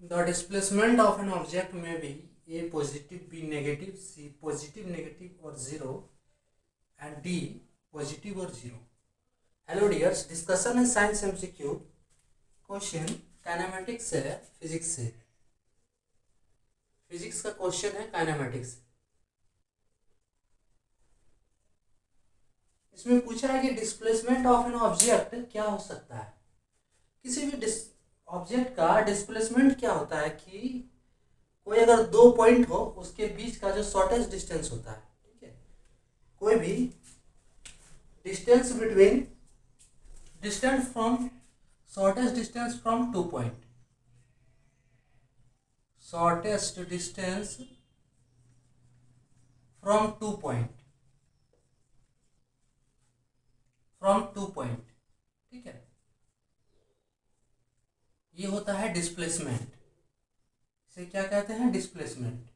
The displacement of an object may be A positive, B negative, C positive, negative or zero and D positive or zero. Hello dears, discussion है science MCQ. Question kinematics से है, physics से। Physics का question है kinematics से। इसमें पूछा है कि डिस्प्लेसमेंट ऑफ एन ऑब्जेक्ट क्या हो सकता है। किसी भी ऑब्जेक्ट का डिस्प्लेसमेंट क्या होता है कि कोई अगर दो पॉइंट हो उसके बीच का जो शॉर्टेस्ट डिस्टेंस होता है, ठीक है, कोई भी distance between distance from shortest distance from two point, shortest distance from two point, ठीक है, ये होता है डिस्प्लेसमेंट। इसे क्या कहते हैं? Displacement.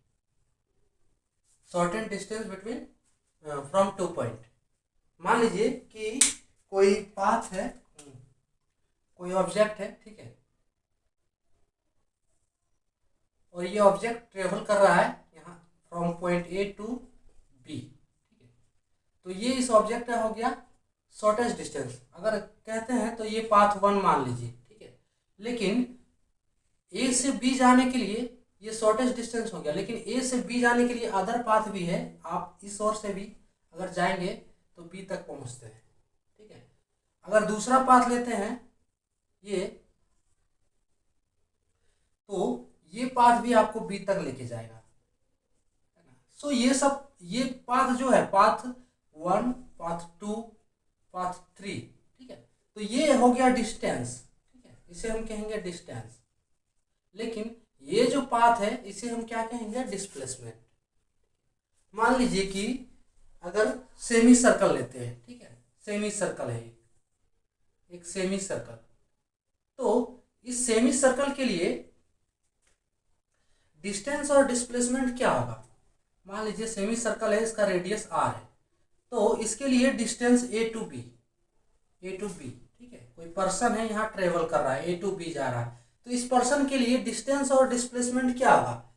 Shortest distance between from two point. मान लीजिए कि कोई पाथ है, कोई ऑब्जेक्ट है, ठीक है, और ये ऑब्जेक्ट ट्रेवल कर रहा है यहाँ from point A to B, ठीक है। तो ये इस ऑब्जेक्ट का हो गया शॉर्टेस्ट डिस्टेंस। अगर कहते हैं तो ये पाथ 1 मान लीजिए, ठीक है। लेकिन ए से बी जाने के लिए ये शॉर्टेस्ट डिस्टेंस हो गया, लेकिन ए से बी जाने के लिए अदर पाथ भी है। आप इस ओर से भी अगर जाएंगे तो बी तक पहुंचते हैं, ठीक है। अगर दूसरा पाथ लेते हैं ये, तो ये पाथ भी आपको बी तक लेके जाएगा। सो ये पाथ जो है, पाथ 1, पाथ 2, पाथ 3, ठीक है। तो ये हो गया डिस्टेंस, ठीक है, इसे हम कहेंगे डिस्टेंस। लेकिन ये जो पाथ है इसे हम क्या कहेंगे? डिस्प्लेसमेंट। मान लीजिए कि अगर सेमी सर्कल लेते हैं, ठीक है, सेमी सर्कल है एक सेमी सर्कल। तो इस सेमी सर्कल के लिए डिस्टेंस और डिस्प्लेसमेंट क्या होगा? मान लीजिए सेमी सर्कल है, इसका रेडियस आर है, तो इसके लिए डिस्टेंस ए टू बी, ठीक है। कोई पर्सन है यहाँ ट्रेवल कर रहा है, ए टू बी जा रहा है, तो इस पर्सन के लिए डिस्टेंस और डिस्प्लेसमेंट क्या होगा?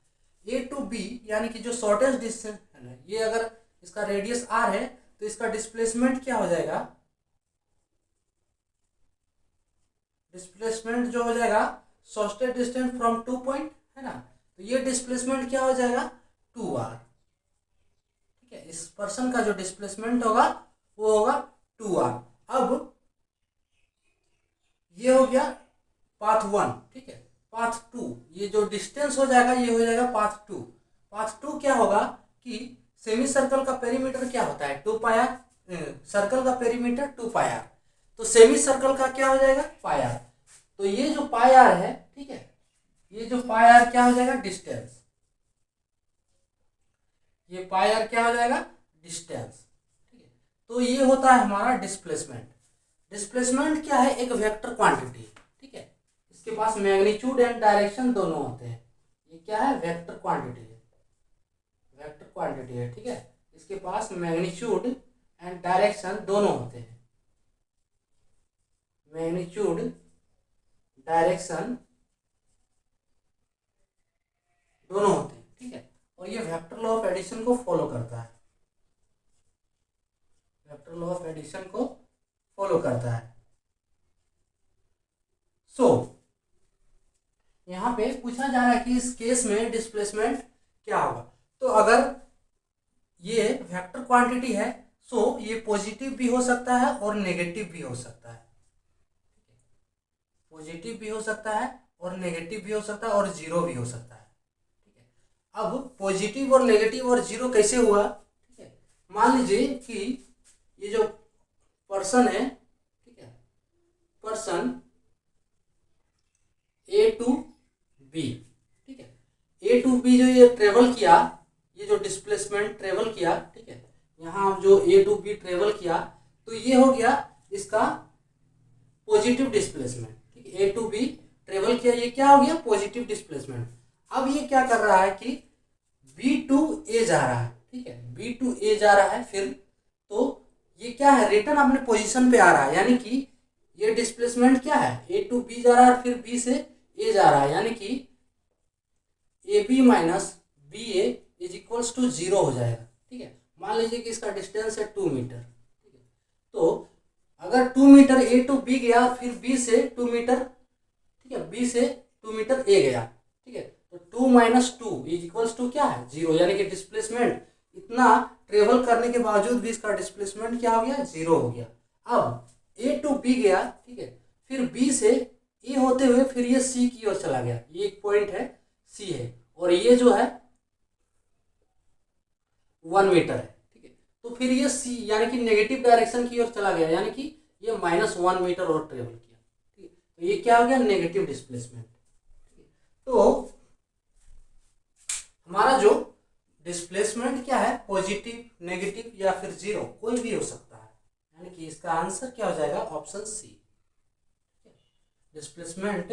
ए टू बी यानी कि जो शॉर्टेस्ट डिस्टेंस है ना, ये अगर इसका रेडियस आर है तो इसका डिस्प्लेसमेंट क्या हो जाएगा? डिस्प्लेसमेंट जो हो जाएगा shortest distance from two point, है ना, तो ये डिस्प्लेसमेंट क्या हो जाएगा? 2r, ठीक है। इस पर्सन का जो डिस्प्लेसमेंट होगा वो होगा 2r। अब ये हो गया पाथ 1, ठीक है। पाथ 2, ये जो डिस्टेंस हो जाएगा ये हो जाएगा पाथ 2। पाथ 2 क्या होगा कि सेमी सर्कल का पेरीमीटर क्या होता है? 2 पाई आर। सर्कल का पेरीमीटर 2 पाई आर, तो सेमी सर्कल का क्या हो जाएगा? पाई आर। तो ये जो पाई आर है, ठीक है, ये जो पाई आर क्या हो जाएगा? डिस्टेंस। ये पाई आर क्या हो जाएगा? डिस्टेंस, ठीक है। तो ये होता है हमारा डिस्प्लेसमेंट। डिस्प्लेसमेंट क्या है? एक वेक्टर क्वांटिटी, ठीक है। इसके पास मैग्नीट्यूड एंड डायरेक्शन दोनों होते हैं। ये क्या है? वेक्टर क्वांटिटी है, वेक्टर क्वांटिटी है, ठीक है। इसके पास मैग्नीट्यूड एंड डायरेक्शन दोनों होते हैं, मैग्नीट्यूड डायरेक्शन दोनों होते हैं, ठीक है। और ये वेक्टर लॉ ऑफ एडिशन को फॉलो करता है, वेक्टर लॉ ऑफ एडिशन को फॉलो करता है। सो यहां पे पूछा जा रहा है कि इस केस में डिस्प्लेसमेंट क्या होगा। तो अगर ये वेक्टर क्वांटिटी है, सो ये पॉजिटिव भी हो सकता है और नेगेटिव भी हो सकता है, पॉजिटिव भी हो सकता है और नेगेटिव भी हो सकता है और जीरो भी हो सकता है, ठीक है। अब पॉजिटिव और नेगेटिव और जीरो कैसे हुआ? ठीक है, मान लीजिए कि ये जो पर्सन है, ठीक है, पर्सन ए टू बी, ठीक है, ए टू बी जो ये ट्रेवल किया, ये जो डिस्प्लेसमेंट ट्रेवल किया, ठीक है, यहाँ जो ए टू बी ट्रेवल किया, तो ये हो गया इसका पॉजिटिव डिस्प्लेसमेंट, ठीक है। ए टू बी ट्रेवल किया, ये क्या हो गया? Positive displacement. अब ये क्या कर रहा है कि बी टू ए जा रहा है, ठीक है, बी टू ए जा रहा है, फिर तो ये क्या है? रिटर्न अपने पोजीशन पे आ रहा है, यानी कि ये डिस्प्लेसमेंट क्या है? ए टू बी जा रहा है, फिर बी से ए जा रहा है, यानी कि A B minus B A is equals to 0 हो जाएगा। ठीक है, मान लीजिए कि इसका डिस्टेंस है 2 मीटर। ठीक है, तो अगर 2 मीटर ए टू बी गया, फिर बी से 2 मीटर, ठीक है, बी से 2 मीटर ए गया। ठीक है, तो 2 माइनस 2 इज इक्वल्स टू क्या है, 0, यानी कि डिस्प्लेसमेंट इतना ट्रेवल करने के बावजूद भी इसका डिस्प्लेसमेंट क्या हो गया, 0 हो गया। अब ए टू बी गया, ठीक है, फिर बी से ए होते हुए फिर ये सी की ओर चला गया, ये एक पॉइंट है सी है, और ये जो है 1 मीटर है। ठीक है, तो फिर ये सी यानी कि नेगेटिव डायरेक्शन की ओर चला गया, यानी कि ये -1 मीटर और ट्रेवल किया। ठीक है, तो ये क्या हो गया, नेगेटिव डिस्प्लेसमेंट। तो हमारा जो डिस्प्लेसमेंट क्या है, पॉजिटिव, नेगेटिव या फिर 0, कोई भी हो सकता है, यानी कि इसका आंसर क्या हो जाएगा, option C. Displacement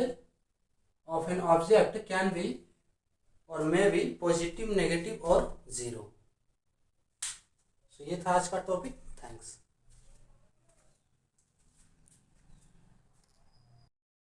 of an object can be और मे बी पॉजिटिव, नेगेटिव और 0। तो ये था आज का टॉपिक। थैंक्स।